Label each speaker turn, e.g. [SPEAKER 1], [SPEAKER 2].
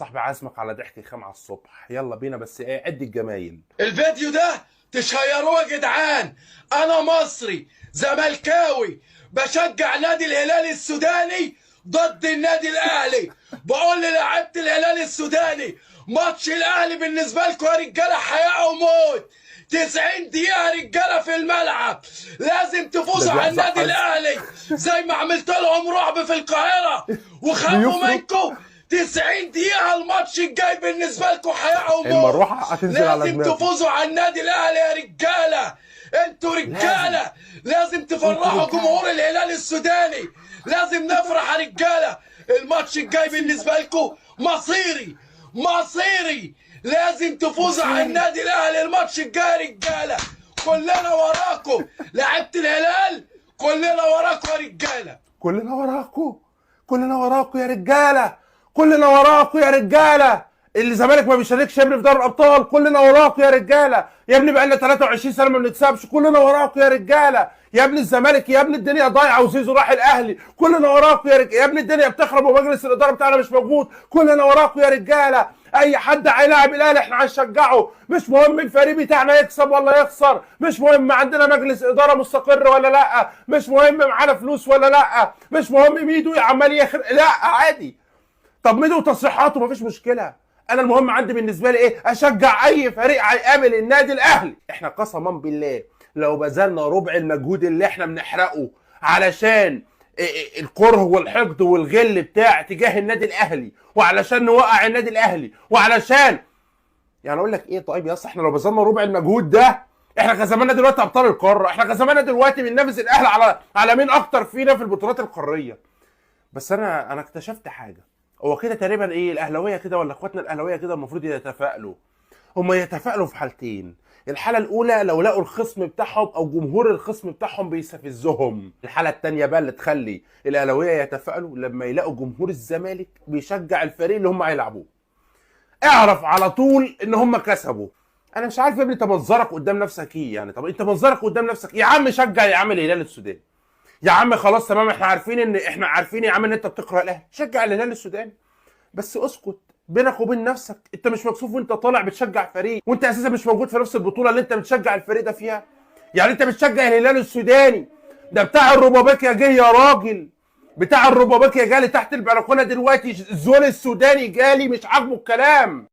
[SPEAKER 1] صاحبي عازمك على ضحك خام على الصبح، يلا بينا بس ايه عد الجمايل.
[SPEAKER 2] الفيديو ده تشيروه يا جدعان. انا مصري زملكاوي بشجع نادي الهلال السوداني ضد النادي الاهلي. بقول للاعيبه الهلال السوداني ماتش الاهلي بالنسبه لكم يا رجاله حياه وموت. 90 دقيقه يا رجاله في الملعب، لازم تفوزوا على النادي الاهلي زي ما عملت لهم رعب في القاهره وخافوا منكم. 90 دقيقة الماتش الجاي بالنسبة لكم حياة وموت.
[SPEAKER 1] المروحة هتنزل على
[SPEAKER 2] لازم
[SPEAKER 1] دماغي.
[SPEAKER 2] تفوزوا على النادي الأهلي يا رجالة. انتوا رجالة، لازم تفرحوا جمهور الهلال السوداني. لازم نفرح يا رجالة. الماتش الجاي بالنسبة لكم مصيري. لازم تفوزوا على النادي الأهلي الماتش الجاي يا رجالة. كلنا وراكم لعيبة الهلال، كلنا وراكم يا رجالة.
[SPEAKER 1] كلنا وراكم يا رجاله، كلنا وراكم يا رجاله. اللي الزمالك ما بيشاركش يا ابني في دوري الابطال، كلنا وراكم يا رجاله. يا ابني بقى لنا 23 سنه ما بنكسبش، كلنا وراكم يا رجاله. يا ابني الزمالك، يا ابني الدنيا ضايعه وزيزو راح الاهلي، كلنا وراكم يا رجاله. يا ابني الدنيا بتخرب ومجلس الاداره بتاعنا مش موجود، كلنا وراكم يا رجاله. اي حد هيلاعب الاهلي احنا هنشجعه، مش مهم الفريق بتاعنا يكسب ولا يخسر، مش مهم عندنا مجلس اداره مستقر ولا لا، مش مهم معانا فلوس ولا لا، مش مهم ميدو عمال لا عادي. طب ميدو تصريحاته مفيش مشكله، انا المهم عندي بالنسبه لي ايه؟ اشجع اي فريق هيقابل النادي الاهلي. احنا قسما بالله لو بذلنا ربع المجهود اللي احنا بنحرقه علشان الكره والحقد والغل بتاع تجاه النادي الاهلي، وعلشان نوقع النادي الاهلي، وعلشان يعني اقول لك ايه، طيب يا اسطى احنا لو بذلنا ربع المجهود ده احنا كان زماننا دلوقتي ابطال القاره، احنا كان زماننا دلوقتي بننافس الاهلي على مين اكتر فينا في البطولات القاريه. بس انا اكتشفت حاجه، هو كده تقريبا ايه الاهلاويه كده ولا اخواتنا الاهلاويه كده المفروض يتفائلوا. هم يتفائلوا في حالتين، الحاله الاولى لو لقوا الخصم بتاعهم او جمهور الخصم بتاعهم بيستفزهم، الحاله الثانيه بقى اللي تخلي الاهلاويه يتفائلوا لما يلاقوا جمهور الزمالك بيشجع الفريق اللي هم هيلعبوه. اعرف على طول ان هم كسبوا. انا مش عارف يا ابني انت منظرك قدام نفسك ايه يعني. طب انت منظرك قدام نفسك يا عم شجع يا عم الهلال السوداني، يا عم خلاص تمام، احنا عارفين يا عم ان انت بتكره الاهلي، شجع الهلال السوداني بس اسكت بينك وبين نفسك. انت مش مكسوف وانت طالع بتشجع فريق وانت اساسا مش موجود في نفس البطوله اللي انت بتشجع الفريق ده فيها؟ يعني انت بتشجع الهلال السوداني ده بتاع الربابيكيا جه يا راجل، بتاع الربابيكيا جالي تحت البلكونه دلوقتي، الزول السوداني جالي مش عاجبه الكلام.